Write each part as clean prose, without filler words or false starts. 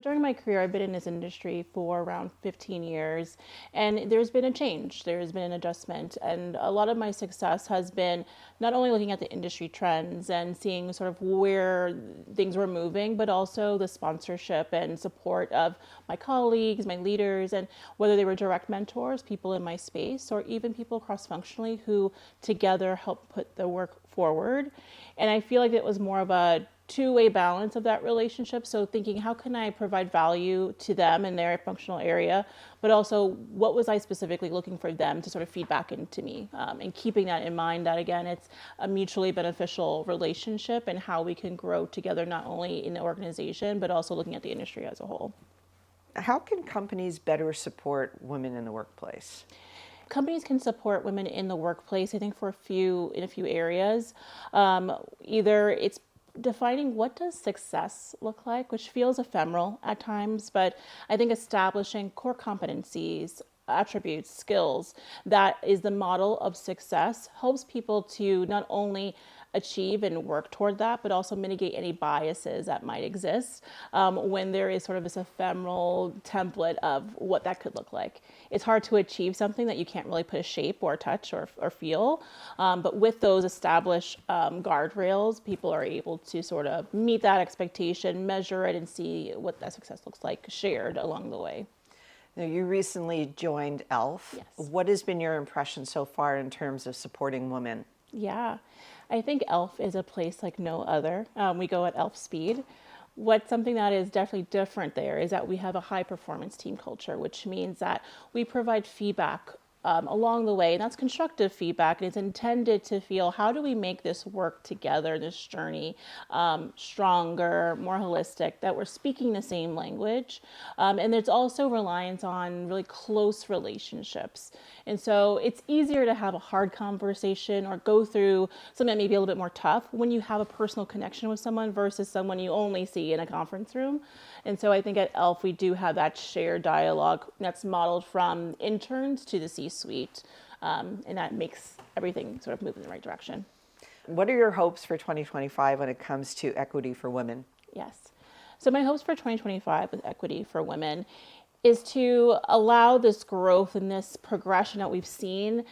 During my career, I've been in this industry for around 15 years, and there's been a change, there's been an adjustment, and a lot of my success has been not only looking at the industry trends and seeing sort of where things were moving, but also the sponsorship and support of my colleagues, my leaders, and whether they were direct mentors, people in my space, or even people cross-functionally who together help put the work forward. And I feel like it was more of a two-way balance of that relationship. So thinking, how can I provide value to them in their functional area, but also what was I specifically looking for them to sort of feed back into me, and keeping that in mind that again, it's a mutually beneficial relationship and how we can grow together, not only in the organization, but also looking at the industry as a whole. How can companies better support women in the workplace? Companies can support women in the workplace, I think, in a few areas. Either it's defining what does success look like, which feels ephemeral at times, but I think establishing core competencies, attributes, skills, that is the model of success, helps people to not only achieve and work toward that, but also mitigate any biases that might exist when there is sort of this ephemeral template of what that could look like. It's hard to achieve something that you can't really put a shape or touch or feel, but with those established guardrails, people are able to sort of meet that expectation, measure it, and see what that success looks like shared along the way. Now, you recently joined E.L.F. Yes. What has been your impression so far in terms of supporting women? Yeah, I think E.L.F. is a place like no other. We go at E.L.F. speed. What's something that is definitely different there is that we have a high performance team culture, which means that we provide feedback along the way, and that's constructive feedback, and it's intended to feel, how do we make this work together, this journey, stronger, more holistic, that we're speaking the same language. And there's also reliance on really close relationships. And so it's easier to have a hard conversation or go through something that may be a little bit more tough when you have a personal connection with someone versus someone you only see in a conference room. And so I think at E.L.F. we do have that shared dialogue that's modeled from interns to the C-suite, and that makes everything sort of move in the right direction. What are your hopes for 2025 when it comes to equity for women? Yes. So my hopes for 2025 with equity for women is to allow this growth and this progression that we've seen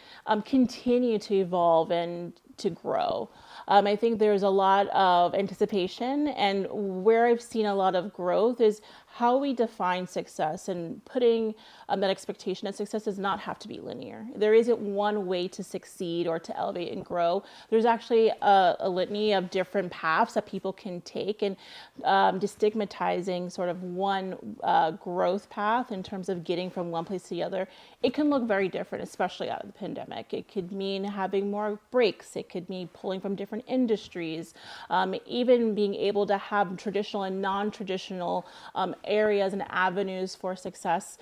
continue to evolve and to grow. I think there's a lot of anticipation, and where I've seen a lot of growth is how we define success, and putting that expectation that success does not have to be linear. There isn't one way to succeed or to elevate and grow. There's actually a litany of different paths that people can take, and destigmatizing sort of one growth path in terms of getting from one place to the other, it can look very different, especially out of the pandemic. It could mean having more breaks. It could mean pulling from different industries, even being able to have traditional and non-traditional areas and avenues for success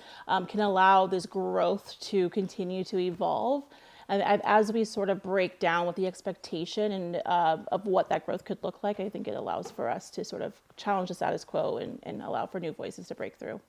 can allow this growth to continue to evolve. And as we sort of break down what the expectation and of what that growth could look like, I think it allows for us to sort of challenge the status quo and allow for new voices to break through.